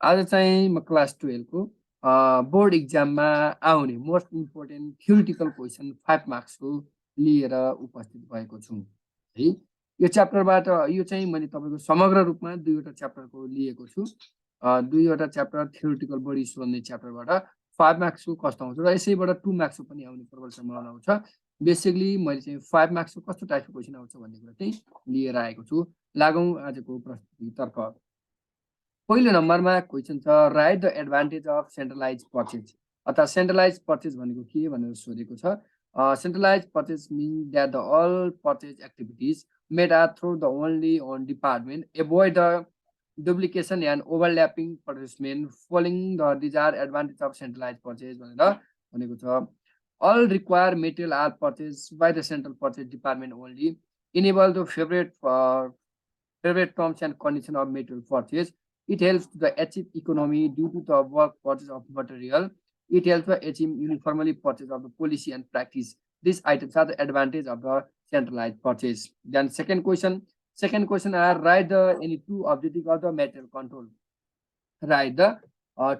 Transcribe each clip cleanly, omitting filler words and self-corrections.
आज चाहिँ म क्लास 12 को बोर्ड इक्जाममा आउने मोस्ट इम्पोर्टेन्ट थ्योरिटिकल क्वेसन 5 मार्क्सको लिएर उपस्थित भएको छु है। यो च्याप्टरबाट यो चाहिँ मैले तपाईँको समग्र रूपमा दुईवटा च्याप्टरको लिएको छु। दुईवटा च्याप्टर थ्योरिटिकल बढी सोध्ने च्याप्टरबाट 5 मार्क्सको कस्तो आउँछ र यसैबाट 2 मार्क्सको पनि आउने प्रबल सम्भावना आउँछ। बेसिकली मैले चाहिँ 5 मार्क्सको कस्तो टाइपको क्वेसन आउँछ भन्ने कुरा चाहिँ लिएर आएको छु। लागौँ आजको प्रस्तुतितर्फ। पहिलो नम्बरमा क्वेसन छ, write the advantage of centralise purchase. अर्थात् सेन्ट्रलाइज पर्चेज भनेको के भनेर सोधेको छ। Centralise purchase mean that the all purchase activities made are through the only one department avoid the duplication and overlapping processment following the desire advantage of centralise purchase भनेर भनेको छ। All require material are purchase by the central purchase department only, enable the favorite terms and conditions of material purchase. It helps to achieve economy due to the work purchase of material. It helps to achieve uniformly purchase of the policy and practice. These items are the advantage of the centralized purchase. Then second question are, write the any two objectives of the material control. Write the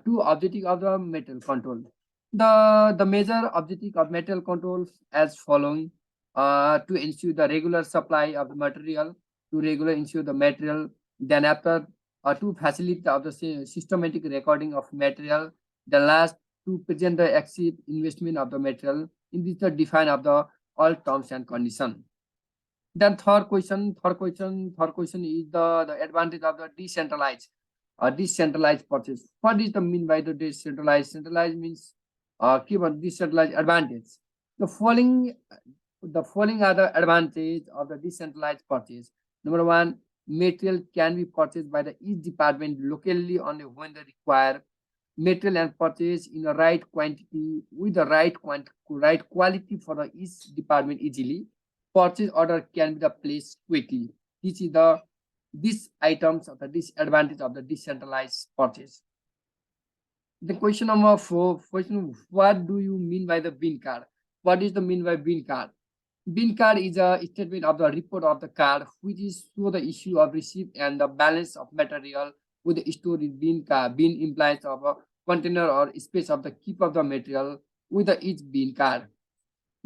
two objectives of the material control. The major objective of material control as following: to ensure the regular supply of the material, to regular ensure the material, then after to facilitate of the systematic recording of material, the last to present the excess investment of the material in this the define of the all terms and condition. Then third question is the advantage of the decentralized purchase. What is the mean by the decentralized? Centralized means given decentralized advantage. The following are the advantage of the decentralized purchase. Number one, material can be purchased by the each department locally only when they require. Material and purchase in the right quantity with the right quality for the each department easily. Purchase order can be the placed quickly. These items are the disadvantage of the decentralized purchase. The question number 4, what do you mean by the bin card? What is the mean by bin card? Bin card is a statement of the report of the card, which is show the issue of receipt and the balance of material with the storage bin card. Bin implies of a container or space of the keep of the material with the each bin card.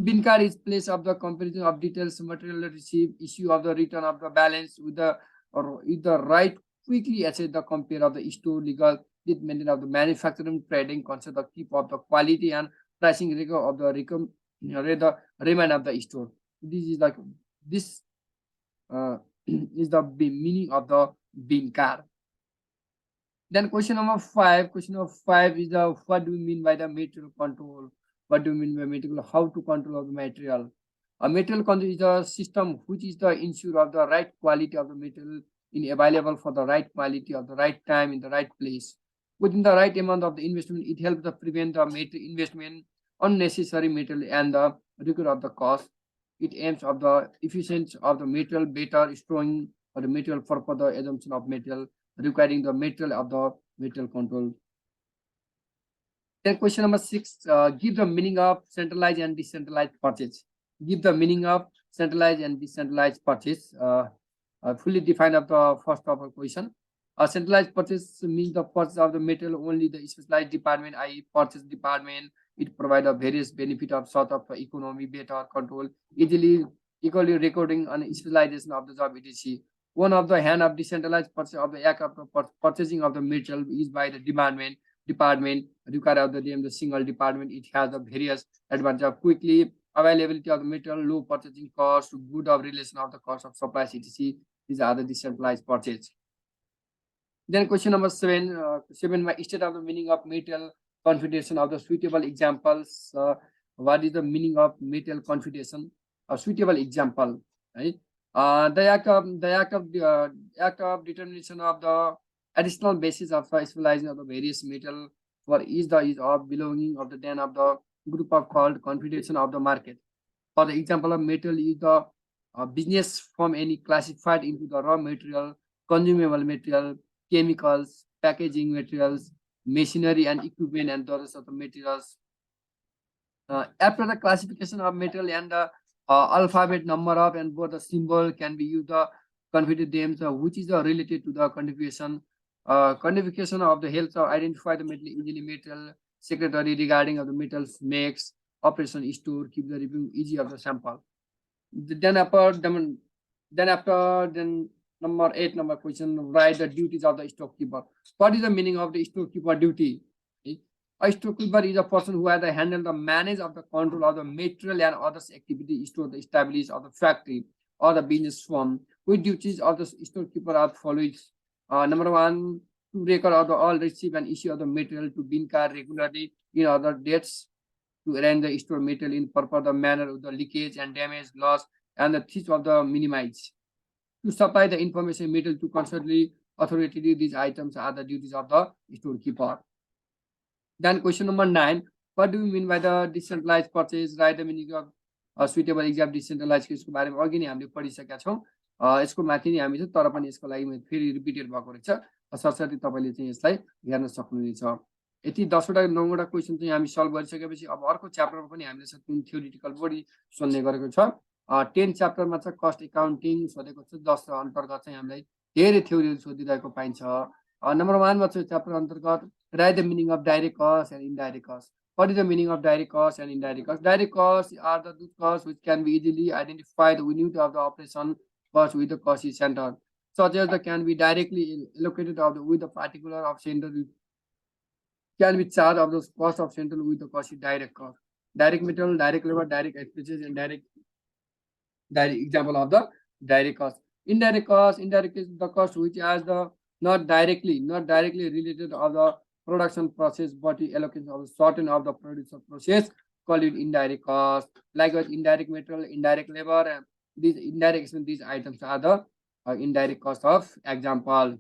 Bin card is place of the comparison of details, material received, issue of the return of the balance with the right quickly assess the compare of the store legal treatment of the manufacturing, trading, concept of keep of the quality and pricing record of the remain of the store. This is like this is the meaning of the bin card. Then question number 5 is the what do we mean by the material control? What do you mean by material? How to control of the material? A material control is a system which is the ensure of the right quality of the material in available for the right quality of the right time in the right place within the right amount of the investment. It helps to prevent the material investment, unnecessary material and the record of the cost. It aims of the efficiency of the material, better storing of the material for further assumption of material, requiring the material of the material control. Then question number 6, give the meaning of centralized and decentralized purchase. Give the meaning of centralized and decentralized purchase. Fully define of the first of a question. Centralized purchase means the purchase of the material only the specialized department, i.e. purchase department. It provides a various benefit of sort of economy, better control, equally recording and specialization of the job etc. One of the hand of decentralized purchase of the act of the purchasing of the material is by the department require of the single department. It has the various advantage of quickly availability of the material, low purchasing cost, good of relation of the cost of supply etc. These are the decentralized purchase. Then question number 7, my state of the meaning of material configuration of the suitable examples. What is the meaning of material configuration? A suitable example, right? The act of determination of the additional basis of specializing of the various metal for each of belonging of the then of the group of called configuration of the market. For the example of metal is the business from any classified into the raw material, consumable material, chemicals, packaging materials, machinery and equipment and the rest of the materials. After the classification of material and the alphabet number of and both the symbol can be used the configured names which is related to the configuration. quantification of the health of identify the metal easily metal secretary regarding of the metals makes operation store keep the review easy of the sample. Then number 8 number question, write the duties of the storekeeper. What is the meaning of the storekeeper duty? A storekeeper is a person who has to handle the manage of the control of the material and others activity stored established of the factory or the business firm. With duties of the storekeeper are following. Number 1, to record of the all receive and issue of the material to bin card regularly in other dates, to arrange the store material in proper the manner of the leakage and damage, loss, and the theft of the minimize. To supply the information material to constantly authoritative, these items are the duties of the storekeeper. Then question number 9, what do you mean by the decentralized purchase? Write the meaning of suitable exam decentralized यसको बारेमा अघि नै हामीले पढिसकेका छौं। यसको माथि नै हामी छ, तर पनि यसको लागि म फेरि रिपिटेड भएको रहेछ। सरसरी तपाईले चाहिँ यसलाई हेर्न सक्नुहुनेछ। यति 10 वटा 9 वटा क्वेशन चाहिँ हामी सल्भ गरिसकेपछि अब अर्को च्याप्टरमा पनि हामीले चाहिँ थ्योरिटिकल बढी सोध्ने गरेको छ। 10 च्याप्टरमा चाहिँ कस्ट एकाउन्टिङ सोधेको छ, जस अन्तर्गत चाहिँ हामीलाई धेरै थ्योरीहरु सोधिरहेको पाइन्छ। नम्बर 1 मा चाहिँ च्याप्टर अन्तर्गत write the meaning of direct cost and indirect cost. What is the meaning of direct cost and indirect cost? Direct costs are the costs which can be easily identified with unit of the operation cost with the cost is center, such as the can be directly allocated of the with the particular of center can be charged of the cost of central with the cost is direct cost. Direct material, direct labor, direct expenses, and direct example of the direct cost. Indirect cost is the cost which has the not directly related of the production process, but the allocation of certain of the producer process called it indirect cost. Likewise, indirect material, indirect labor, and these indirect expense, these items are the indirect cost of example.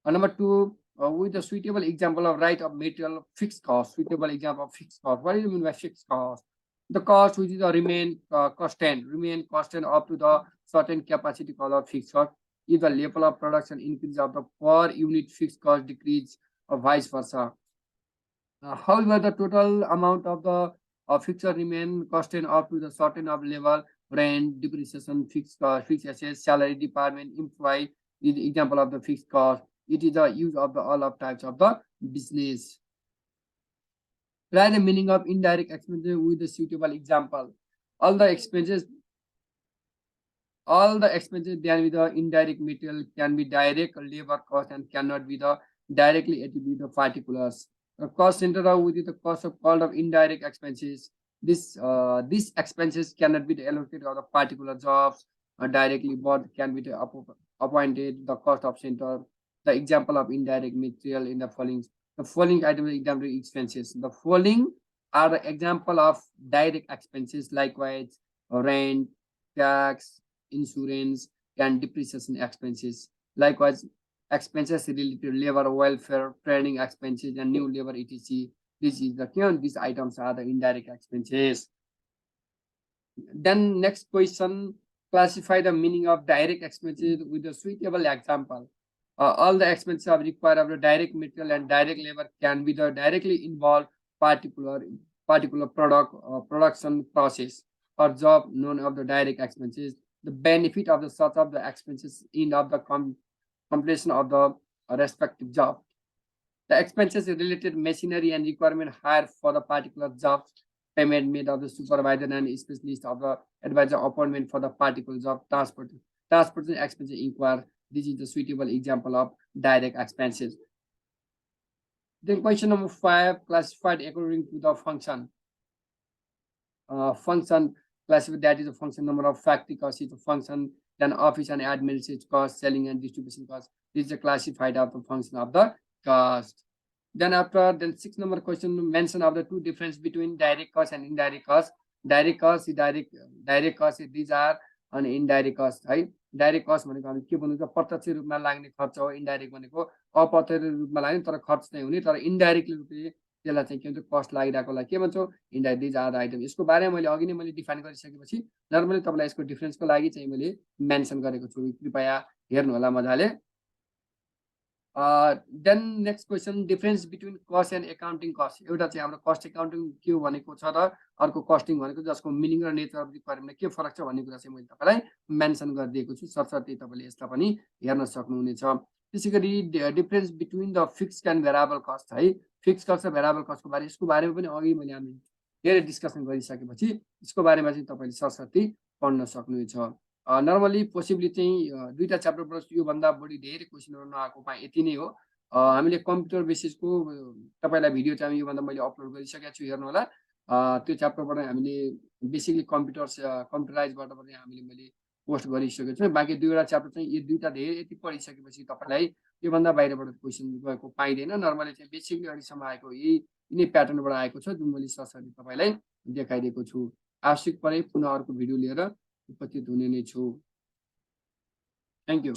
Number 2, with a suitable example of right of material fixed cost. Suitable example of fixed cost. What do you mean by fixed cost? The cost which is the remain constant up to the certain capacity called of fixed cost. If the level of production increase of the per unit fixed cost decrease or vice versa. However, the total amount of the fixture remain constant up to the certain of level, rent, depreciation, fixed cost, fixed assets, salary, department, employee is the example of the fixed cost. It is the use of the all of types of the business. Write the meaning of indirect expenses with the suitable example. All the expenses then with the indirect material can be direct labor cost and cannot be the directly attribute the particulars. The cost center with the cost of called of indirect expenses. These expenses cannot be allocated on the particular jobs directly, but can be appointed the cost of center. The example of indirect material in the following items example expenses. The following are the example of direct expenses, likewise rent, tax, insurance, and depreciation expenses. Likewise, expenses related to labor, welfare, training expenses, and new labor etc. These items are the indirect expenses. Then next question, classify the meaning of direct expenses with a suitable example. All the expenses are required of the direct material and direct labor can be the directly involved particular product production process or job known of the direct expenses. The benefit of the such of the expenses in of the completion of the respective job. The expenses related machinery and requirement hired for the particular job, payment made of the supervisor and specialist of the advisor, appointment for the particular job, transportation expenses inquired. This is the suitable example of direct expenses. Then question number 5, classified according to the function. Function classified, that is a function. Number of factory cost is a function. Then office and administrative cost, selling and distribution cost. This is a classified of the function of the cost. Then after 6 number question, mention of the two difference between direct cost and indirect cost. Direct cost is direct cost is these are an indirect cost, right? Direct कस्ट भनेको हामी के भन्नुहुन्छ, प्रत्यक्ष रूपमा लाग्ने खर्च हो। इन्डाइरेक्ट भनेको अप्रत्यक्ष रूपमा लाग्ने तर खर्च नै हुने, तर इन्डाइरेक्टली रूपले त्यसलाई चाहिँ के भन्छ कस्ट लागिरहेकोलाई के भन्छौँ, indirect these are the item. यसको बारेमा मैले अघि नै मैले डिफाइन गरिसकेपछि नर्मली तपाईलाई यसको डिफरेन्सको लागि चाहिँ मैले मेन्सन गरेको छु, कृपया हेर्नु होला मजाले। Then next question, difference between cost and accounting cost. एउटा चाहिँ हाम्रो कस्ट एकाउन्टिङ के भनेको छ र अर्को कस्टिङ भनेको, जसको मिनिङ र नेचर अफ रिक्वायरमेन्ट के फरक छ भन्ने कुरा चाहिँ मैले तपाईलाई मेन्सन गरिदिएको छु। सरसर्ती तपाईले यसलाई पनि हेर्न सक्नुहुनेछ। त्यसैगरी difference between the fixed end variable cost है। फिक्स्ड कस्ट र भेरिएबल कस्टको बारे यसको बारेमा पनि अघि मैले हामी धेरै डिस्कसन गरिसकेपछि यसको बारेमा चाहिँ तपाईँले सरसर्ती पढ्न सक्नुहुनेछ। नर्मली पोसिबली चाहिँ दुईटा च्याप्टरबाट योभन्दा बढी धेरै क्वेसनहरू नआएकोमा यति नै हो। हामीले कम्प्युटर बेसिसको तपाईँलाई भिडियो चाहिँ योभन्दा मैले अपलोड गरिसकेको छु, हेर्नु होला। त्यो च्याप्टरबाट हामीले बेसिकली कम्प्युटराइजबाट पनि मैले पोस्ट गरिसकेको छु। बाँकी दुईवटा च्याप्टर चाहिँ यो दुईटा धेरै यति पढिसकेपछि तपाईँलाई योभन्दा बाहिरबाट क्वेसन गएको पाइँदैन। नर्मली चाहिँ बेसिकली अहिलेसम्म आएको यिनै प्याटर्नबाट आएको छ, जुन मैले सरसरी तपाईँलाई देखाइदिएको छु। आवश्यक परे पुनः अर्को भिडियो लिएर उपस्थित हुने नै छु। Thank you.